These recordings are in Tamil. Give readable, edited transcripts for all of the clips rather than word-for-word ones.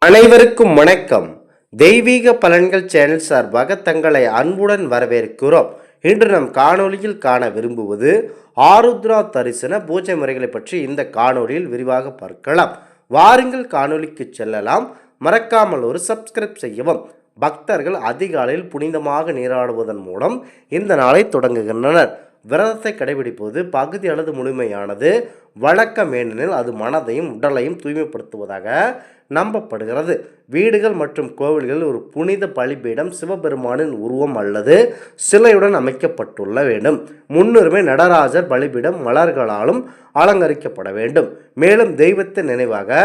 அனைவருக்கும் வணக்கம். தெய்வீக பலன்கள் சேனல் சார்பாக தங்களை அன்புடன் வரவேற்கிறோம். இன்று நம் காணொளியில் காண விரும்புவது ஆருத்ரா தரிசன பூஜை முறைகளை பற்றி இந்த காணொளியில் விரிவாக பார்க்கலாம். வாருங்கள் காணொளிக்கு செல்லலாம். மறக்காமல் ஒரு சப்ஸ்கிரைப் செய்யவும். பக்தர்கள் அதிகாலையில் புனிதமாக நீராடுவதன் மூலம் இந்த நாளை தொடங்குகின்றனர். விரதத்தை கடைபிடிப்பது பகுதி அல்லது முழுமையானது வழக்கம், ஏனெனில் அது மனதையும் உடலையும் தூய்மைப்படுத்துவதாக நம்பப்படுகிறது. வீடுகள் மற்றும் கோவில்களில் ஒரு புனித பலிபீடம் சிவபெருமானின் உருவம் அல்லது சிலையுடன் அமைக்கப்பட்டுள்ள வேண்டும். முன்னுரிமை நடராஜர் பலிபீடம் மலர்களாலும் அலங்கரிக்கப்பட வேண்டும். மேலும் தெய்வத்தின் நினைவாக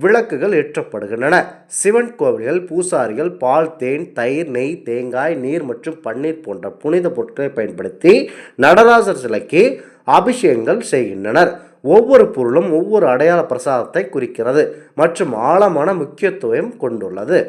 விளக்குகள் ஏற்றப்படுகின்றன. சிவன் கோவில்கள் பூசாரிகள் பால், தேன், தயிர், நெய், தேங்காய், நீர் மற்றும் பன்னீர் போன்ற புனித பொருட்களை பயன்படுத்தி நடராஜர் சிலைக்கு அபிஷேகங்கள் செய்கின்றனர். ஒவ்வொரு பொருளும் ஒவ்வொரு அடையாள பிரசாதத்தை குறிக்கிறது மற்றும் ஆழமான முக்கியத்துவம் கொண்டுள்ளது.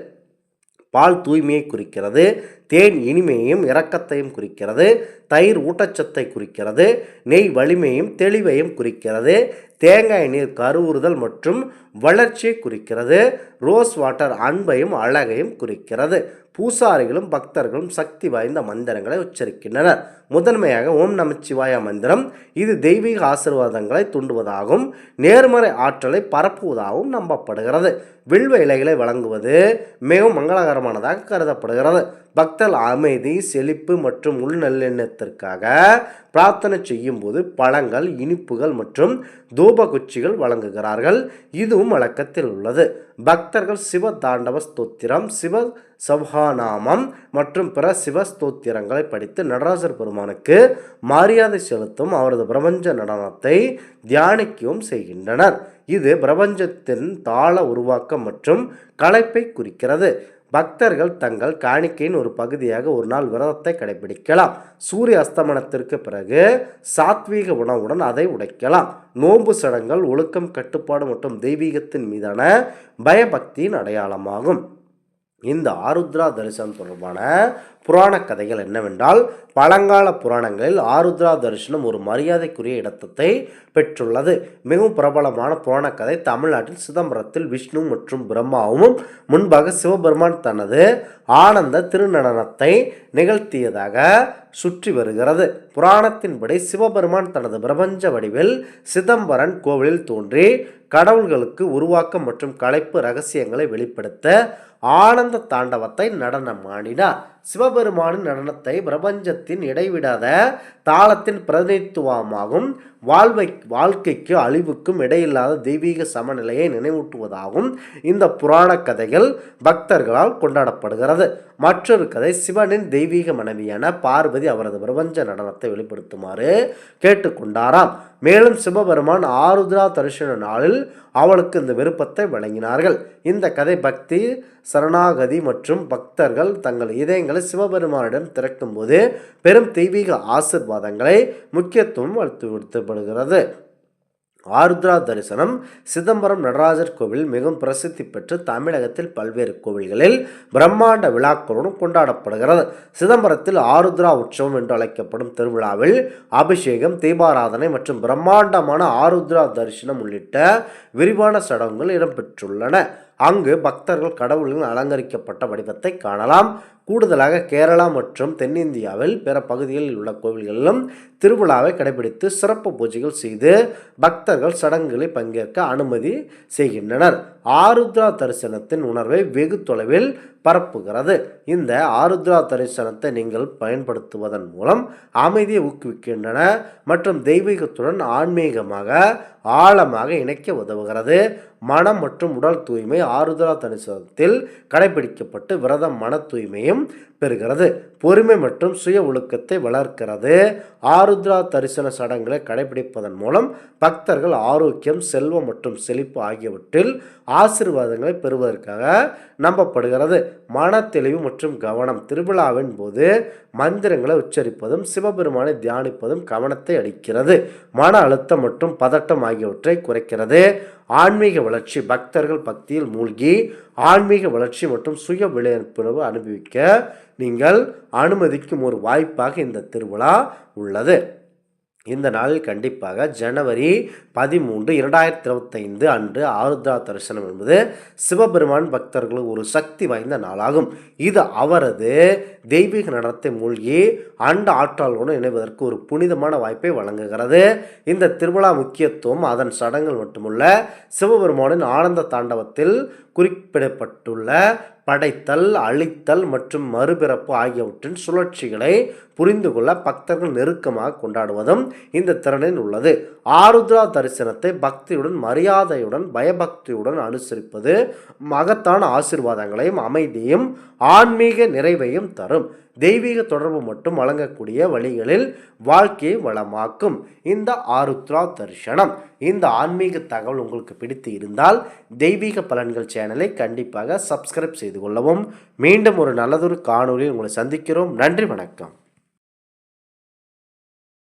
பால் தூய்மையை குறிக்கிறது, தேன் இனிமையையும் இரக்கத்தையும் குறிக்கிறது, தயிர் ஊட்டச்சத்தை குறிக்கிறது, நெய் வலிமையும் தெளிவையும் குறிக்கிறது, தேங்காய் நீர் கருவுறுதல் மற்றும் வளர்ச்சியை குறிக்கிறது, ரோஸ் வாட்டர் அன்பையும் அழகையும் குறிக்கிறது. பூசாரிகளும் பக்தர்களும் சக்தி வாய்ந்த மந்திரங்களை உச்சரிக்கின்றனர். முதன்மையாக ஓம் நமச்சிவாய மந்திரம். இது தெய்வீக ஆசீர்வாதங்களை தூண்டுவதாகவும் நேர்மறை ஆற்றலை பரப்புவதாகவும் நம்பப்படுகிறது. வில்வ இலைகளை வழங்குவது மிகவும் மங்களகரமானதாக கருதப்படுகிறது. பக்தர்கள் அமைதி, செழிப்பு மற்றும் உள்நல்லிணத்திற்காக பிரார்த்தனை செய்யும் போது பழங்கள், இனிப்புகள் மற்றும் தூபகுச்சிகள் வழங்குகிறார்கள். இதுவும் வழக்கத்தில் உள்ளது. பக்தர்கள் சிவ தாண்டவ ஸ்தோத்திரம், சிவ சௌஹாநாமம் மற்றும் பிற சிவ ஸ்தோத்திரங்களை படித்து நடராஜர் பெருமானுக்கு மரியாதை செலுத்தும் அவரது பிரபஞ்ச நடனத்தை தியானிக்கவும் செய்கின்றனர். இது பிரபஞ்சத்தின் தாள உருவாக்கம் மற்றும் கலைப்பை குறிக்கிறது. பக்தர்கள் தங்கள் காணிக்கையின் ஒரு பகுதியாக ஒரு நாள் விரதத்தை கடைபிடிக்கலாம். சூரிய அஸ்தமனத்திற்கு பிறகு சாத்வீக உணவுடன் அதை உடைக்கலாம். நோன்பு சடங்குகள் ஒழுக்கம், கட்டுப்பாடு மற்றும் தெய்வீகத்தின் மீதான பயபக்தியின் அடையாளமாகும். இந்த ஆருத்ரா தரிசனம் தொடர்பான புராண கதைகள் என்னவென்றால், பழங்கால புராணங்களில் ஆருத்ரா தரிசனம் ஒரு மரியாதைக்குரிய இடத்தை பெற்றுள்ளது. மிகவும் பிரபலமான புராண கதை தமிழ்நாட்டில் சிதம்பரத்தில் விஷ்ணு மற்றும் பிரம்மாவும் முன்பாக சிவபெருமான் தனது ஆனந்த திருநடனத்தை நிகழ்த்தியதாக சுற்றி வருகிறது. புராணத்தின்படி சிவபெருமான் தனது பிரபஞ்ச வடிவில் சிதம்பரன் கோவிலில் தோன்றி கடவுள்களுக்கு உருவாக்கம் மற்றும் கலைப்பு ரகசியங்களை வெளிப்படுத்த ஆனந்த தாண்டவத்தை நடனமாடினார். சிவபெருமானின் நடனத்தை பிரபஞ்சத்தின் இடைவிடாத தாளத்தின் பிரதிநிதித்துவமாகும். வாழ்க்கைக்கு அழிவுக்கும் இடையில்லாத தெய்வீக சமநிலையை நினைவூட்டுவதாகவும் இந்த புராண கதைகள் பக்தர்களால் கொண்டாடப்படுகிறது. மற்றொரு கதை, சிவனின் தெய்வீக மனைவியான பார்வதி அவரது பிரபஞ்ச நடனத்தை வெளிப்படுத்துமாறு கேட்டுக்கொண்டாராம். மேலும் சிவபெருமான் ஆருத்ரா தரிசன நாளில் அவளுக்கு இந்த விருப்பத்தை வழங்கினார்கள். இந்த கதை பக்தி, சரணாகதி மற்றும் பக்தர்கள் தங்கள் இதயங்களை சிவபெருமானிடம் திறக்கும் போது பெரும் தெய்வீக ஆசீர்வாதங்களை முக்கியத்துவம் அளித்துப்படுகிறது. ஆருத்ரா தரிசனம் சிதம்பரம் நடராஜர் கோவில் மிகவும் பிரசித்தி பெற்று தமிழகத்தில் பல்வேறு கோவில்களில் பிரம்மாண்ட விழாக்களுடன் கொண்டாடப்படுகிறது. சிதம்பரத்தில் ஆருத்ரா உற்சவம் என்று அழைக்கப்படும் திருவிழாவில் அபிஷேகம், தீபாராதனை மற்றும் பிரம்மாண்டமான ஆருத்ரா தரிசனம் உள்ளிட்ட விரிவான சடங்குகள் இடம்பெற்றுள்ளன. அங்கு பக்தர்கள் கடவுளின் அலங்கரிக்கப்பட்ட வடிவத்தை காணலாம். கூடுதலாக கேரளா மற்றும் தென்னிந்தியாவில் பிற பகுதிகளில் உள்ள கோவில்களிலும் திருவிழாவை கடைபிடித்து சிறப்பு பூஜைகள் செய்து பக்தர்கள் சடங்குகளில் பங்கேற்க அனுமதி செய்கின்றனர். ஆருத்ரா தரிசனத்தின் உணர்வை வெகு தொலைவில் பரப்புகிறது. இந்த ஆருத்ரா தரிசனத்தை நீங்கள் பயன்படுத்துவதன் மூலம் அமைதியை ஊக்குவிக்கின்றன மற்றும் தெய்வீகத்துடன் ஆன்மீகமாக ஆழமாக இணைக்க உதவுகிறது. மனம் மற்றும் உடல் தூய்மை ஆருத்ரா தரிசனத்தில் கடைபிடிக்கப்பட்டு விரதம் மன தூய்மையும் பெறுகிறது. பொறுமை மற்றும் சுய ஒழுக்கத்தை வளர்க்கிறது. ஆருத்ரா தரிசன சடங்குகளை கடைபிடிப்பதன் மூலம் பக்தர்கள் ஆரோக்கியம், செல்வம் மற்றும் செழிப்பு ஆகியவற்றில் ஆசீர்வாதங்களை பெறுவதற்காக நம்பப்படுகிறது. மன தெளிவு மற்றும் கவனம் திருவிழாவின் போது மந்திரங்களை உச்சரிப்பதும் சிவபெருமானை தியானிப்பதும் கவனத்தை அளிக்கிறது. மன அழுத்தம் மற்றும் பதட்டம் ஆகியவற்றை குறைக்கிறது. ஆன்மீக வளர்ச்சி பக்தர்கள் பக்தியில் மூழ்கி ஆன்மீக வளர்ச்சி மற்றும் சுய விழிப்புணர்வு அனுபவிக்க நீங்கள் அனுமதிக்கும் ஒரு வாய்ப்பாக இந்த திருவிழா உள்ளது. இந்த நாளில் கண்டிப்பாக ஜனவரி 13, 2025 அன்று ஆருத்ரா தரிசனம் என்பது சிவபெருமான் பக்தர்களுக்கு ஒரு சக்தி வாய்ந்த நாளாகும். இது அவரது தெய்வீக நடனத்தை மூழ்கி அண்ட ஆற்றலுடன் இணைவதற்கு ஒரு புனிதமான வாய்ப்பை வழங்குகிறது. இந்த திருவிழா முக்கியத்துவம் அதன் சடங்குகள் மட்டுமல்ல, சிவபெருமானின் ஆனந்த தாண்டவத்தில் குறிப்பிடப்பட்டுள்ள படைத்தல், அழித்தல் மற்றும் மறுபிறப்பு ஆகியவற்றின் சுழற்சிகளை புரிந்து கொள்ள பக்தர்கள் நெருக்கமாக கொண்டாடுவதும் இந்த திறனில் உள்ளது. ஆருத்ரா தரிசனத்தை பக்தியுடன், மரியாதையுடன், பயபக்தியுடன் அனுசரிப்பது மகத்தான ஆசீர்வாதங்களையும் அமைதியும் ஆன்மீக நிறைவையும் தரும். தெய்வீக தொடர்பு மட்டும் வழங்கக்கூடிய வழிகளில் வாழ்க்கையை வளமாக்கும் இந்த ஆருத்ரா தரிசனம். இந்த ஆன்மீக தகவல் உங்களுக்கு பிடித்து இருந்தால் தெய்வீக பலன்கள் சேனலை கண்டிப்பாக சப்ஸ்கிரைப் செய்து கொள்ளவும். மீண்டும் ஒரு நல்லதொரு காணொலியில் உங்களை சந்திக்கிறோம். நன்றி, வணக்கம்.